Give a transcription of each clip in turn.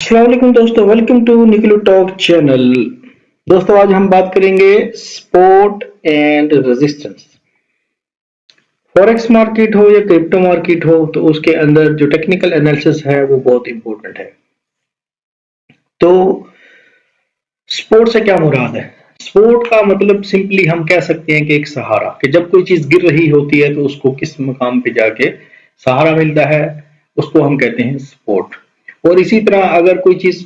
अस्सलाम वालेकुम दोस्तों, वेलकम टू निकलू टॉक चैनल। दोस्तों आज हम बात करेंगे support and resistance. Forex market हो या क्रिप्टो मार्केट हो तो उसके अंदर जो टेक्निकल एनालिसिस है वो बहुत इंपॉर्टेंट है। तो सपोर्ट से क्या मुराद है? सपोर्ट का मतलब सिंपली हम कह सकते हैं कि एक सहारा, कि जब कोई चीज गिर रही होती है तो उसको किस मकाम पे जाके सहारा मिलता है, उसको हम कहते हैं सपोर्ट। और इसी तरह अगर कोई चीज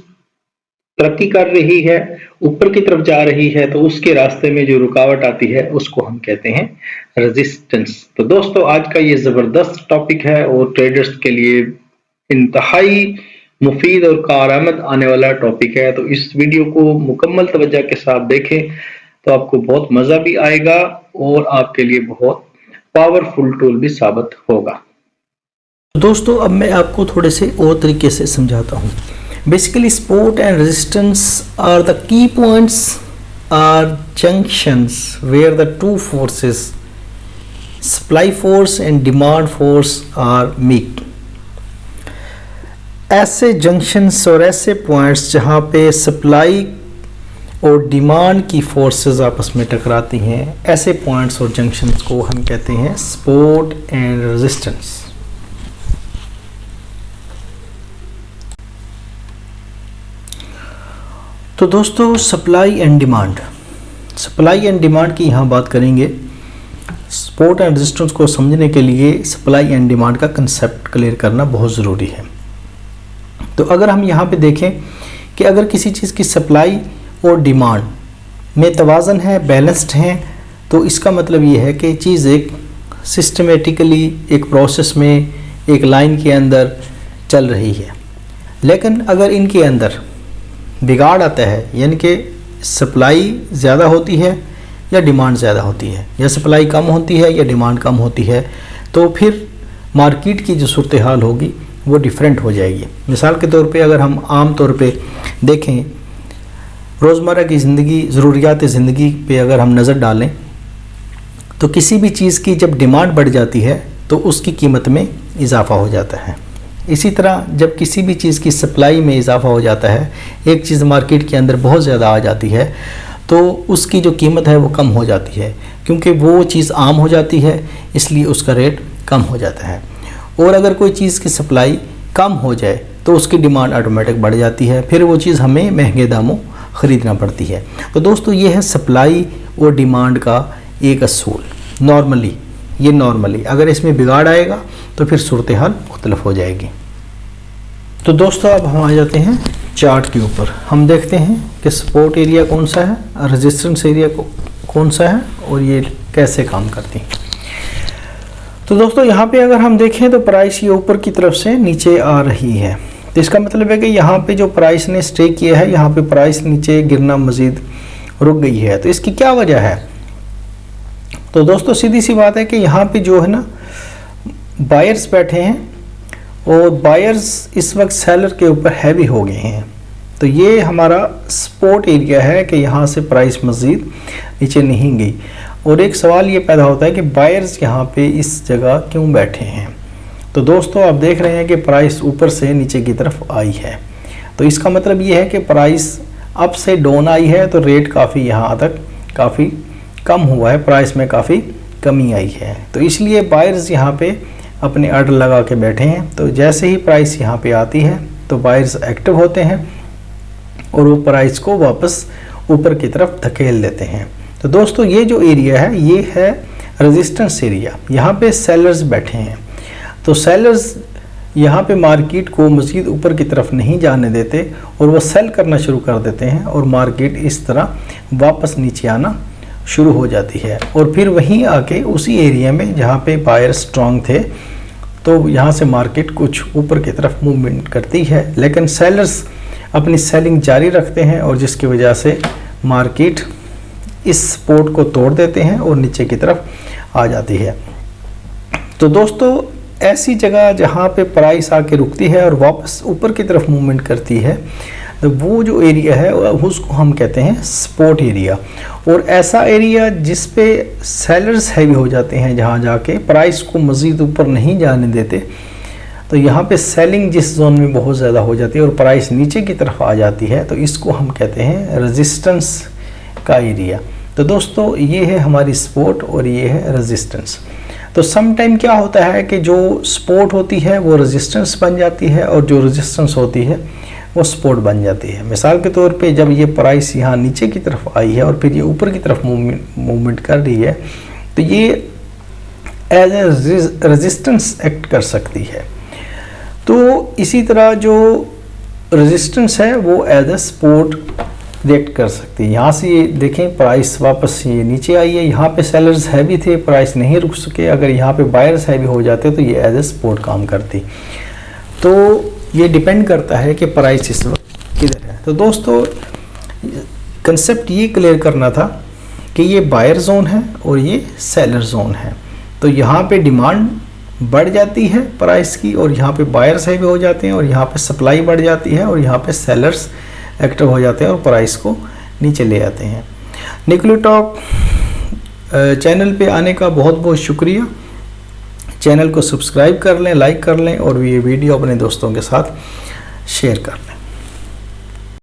तरक्की कर रही है, ऊपर की तरफ जा रही है, तो उसके रास्ते में जो रुकावट आती है उसको हम कहते हैं रेजिस्टेंस। तो दोस्तों आज का ये जबरदस्त टॉपिक है और ट्रेडर्स के लिए इंतहाई मुफीद और कारआमद आने वाला टॉपिक है। तो इस वीडियो को मुकम्मल तवज्जो के साथ देखें तो आपको बहुत मजा भी आएगा और आपके लिए बहुत पावरफुल टूल भी साबित होगा। दोस्तों अब मैं आपको थोड़े से और तरीके से समझाता हूँ। Basically support and resistance are the key points are junctions where the two forces supply force and demand force are meet. ऐसे जंक्शंस और ऐसे पॉइंट्स जहाँ पे सप्लाई और डिमांड की फोर्सेस आपस में टकराती हैं, ऐसे पॉइंट्स और जंक्शंस को हम कहते हैं सपोर्ट एंड रेजिस्टेंस। तो दोस्तों सप्लाई एंड डिमांड की यहाँ बात करेंगे। सपोर्ट एंड रेजिस्टेंस को समझने के लिए सप्लाई एंड डिमांड का कंसेप्ट क्लियर करना बहुत ज़रूरी है। तो अगर हम यहाँ पे देखें कि अगर किसी चीज़ की सप्लाई और डिमांड में तवाज़न है, बैलेंस्ड है, तो इसका मतलब ये है कि चीज़ एक सिस्टमेटिकली एक प्रोसेस में एक लाइन के अंदर चल रही है। लेकिन अगर इनके अंदर बिगाड़ आता है, यानी कि सप्लाई ज़्यादा होती है या डिमांड ज़्यादा होती है, या सप्लाई कम होती है या डिमांड कम होती है, तो फिर मार्केट की जो सूरत हाल होगी वो डिफरेंट हो जाएगी। मिसाल के तौर पे अगर हम आम तौर पे देखें, रोज़मर्रा की ज़िंदगी, ज़रूरियात ज़िंदगी पे अगर हम नज़र डालें तो किसी भी चीज़ की जब डिमांड बढ़ जाती है तो उसकी कीमत में इजाफ़ा हो जाता है। इसी तरह जब किसी भी चीज़ की सप्लाई में इजाफ़ा हो जाता है, एक चीज़ मार्केट के अंदर बहुत ज़्यादा आ जाती है, तो उसकी जो कीमत है वो कम हो जाती है, क्योंकि वो चीज़ आम हो जाती है, इसलिए उसका रेट कम हो जाता है। और अगर कोई चीज़ की सप्लाई कम हो जाए तो उसकी डिमांड ऑटोमेटिक बढ़ जाती है, फिर वो चीज़ हमें महंगे दामों ख़रीदना पड़ती है। तो दोस्तों ये है सप्लाई और डिमांड का एक असूल। नॉर्मली अगर इसमें बिगाड़ आएगा तो फिर सूरत हाल मुख्तलिफ हो जाएगी। तो दोस्तों अब हम आ जाते हैं चार्ट के ऊपर। हम देखते हैं कि सपोर्ट एरिया कौन सा है, रेजिस्टेंस एरिया कौन सा है और ये कैसे काम करती हैं। तो दोस्तों यहाँ पे अगर हम देखें तो प्राइस ये ऊपर की तरफ से नीचे आ रही है, तो इसका मतलब है कि यहाँ पे जो प्राइस ने स्टे किया है, यहाँ पे प्राइस नीचे गिरना मज़ीद रुक गई है। तो इसकी क्या वजह है? तो दोस्तों सीधी सी बात है कि यहाँ पे जो है ना, बायर्स बैठे हैं और बायर्स इस वक्त सेलर के ऊपर हैवी हो गए हैं। तो ये हमारा सपोर्ट एरिया है कि यहाँ से प्राइस मज़ीद नीचे नहीं गई। और एक सवाल ये पैदा होता है कि बायर्स यहाँ पे इस जगह क्यों बैठे हैं। तो दोस्तों आप देख रहे हैं कि प्राइस ऊपर से नीचे की तरफ आई है, तो इसका मतलब ये है कि प्राइस अप से डाउन आई है, तो रेट काफ़ी यहाँ तक काफ़ी कम हुआ है, प्राइस में काफ़ी कमी आई है। तो इसलिए बायर्स यहाँ पे अपने ऑर्डर लगा के बैठे हैं। तो जैसे ही प्राइस यहाँ पे आती है तो बायर्स एक्टिव होते हैं और वो प्राइस को वापस ऊपर की तरफ धकेल देते हैं। तो दोस्तों ये जो एरिया है ये है रेजिस्टेंस एरिया। यहाँ पे सेलर्स बैठे हैं, तो सेलर्स यहाँ पे मार्केट को मज़ीद ऊपर की तरफ नहीं जाने देते और वो सेल करना शुरू कर देते हैं और मार्केट इस तरह वापस नीचे आना शुरू हो जाती है। और फिर वहीं आके उसी एरिया में जहाँ पे बायर स्ट्रॉन्ग थे, तो यहाँ से मार्केट कुछ ऊपर की तरफ मूवमेंट करती है, लेकिन सेलर्स अपनी सेलिंग जारी रखते हैं और जिसकी वजह से मार्केट इस सपोर्ट को तोड़ देते हैं और नीचे की तरफ आ जाती है। तो दोस्तों ऐसी जगह जहाँ पे प्राइस आके रुकती है और वापस ऊपर की तरफ मूवमेंट करती है, तो वो जो एरिया है उसको हम कहते हैं सपोर्ट एरिया। और ऐसा एरिया जिस पे सेलर्स हैवी हो जाते हैं, जहाँ जाके प्राइस को मज़ीद ऊपर नहीं जाने देते, तो यहाँ पे सेलिंग जिस जोन में बहुत ज़्यादा हो जाती है और प्राइस नीचे की तरफ आ जाती है, तो इसको हम कहते हैं रेजिस्टेंस का एरिया। तो दोस्तों ये है हमारी सपोर्ट और ये है रेजिस्टेंस। तो सम टाइम क्या होता है कि जो सपोर्ट होती है वो रेजिस्टेंस बन जाती है और जो रेजिस्टेंस होती है वो सपोर्ट बन जाती है। मिसाल के तौर पे जब ये प्राइस यहाँ नीचे की तरफ आई है और फिर ये ऊपर की तरफ मूवमेंट कर रही है, तो ये एज ए रेजिस्टेंस एक्ट कर सकती है। तो इसी तरह जो रेजिस्टेंस है वो एज ए सपोर्ट रिएक्ट कर सकती है। यहाँ से ये देखें प्राइस वापस ये नीचे आई है, यहाँ पे सेलर्स हैवी थे, प्राइस नहीं रुक सके, अगर यहाँ पे बायर्स हैवी हो जाते तो ये एज ए सपोर्ट काम करती। तो ये डिपेंड करता है कि प्राइस इस वक्त किधर है। तो दोस्तों कंसेप्ट ये क्लियर करना था कि ये बायर जोन है और ये सेलर जोन है। तो यहाँ पे डिमांड बढ़ जाती है प्राइस की और यहाँ पे बायर्स हैवी हो जाते हैं और यहाँ पे सप्लाई बढ़ जाती है और यहाँ पे सेलर्स एक्टिव हो जाते हैं और प्राइस को नीचे ले आते हैं। निकली टॉक चैनल पे आने का बहुत बहुत शुक्रिया। चैनल को सब्सक्राइब कर लें, लाइक कर लें और ये वीडियो अपने दोस्तों के साथ शेयर कर लें।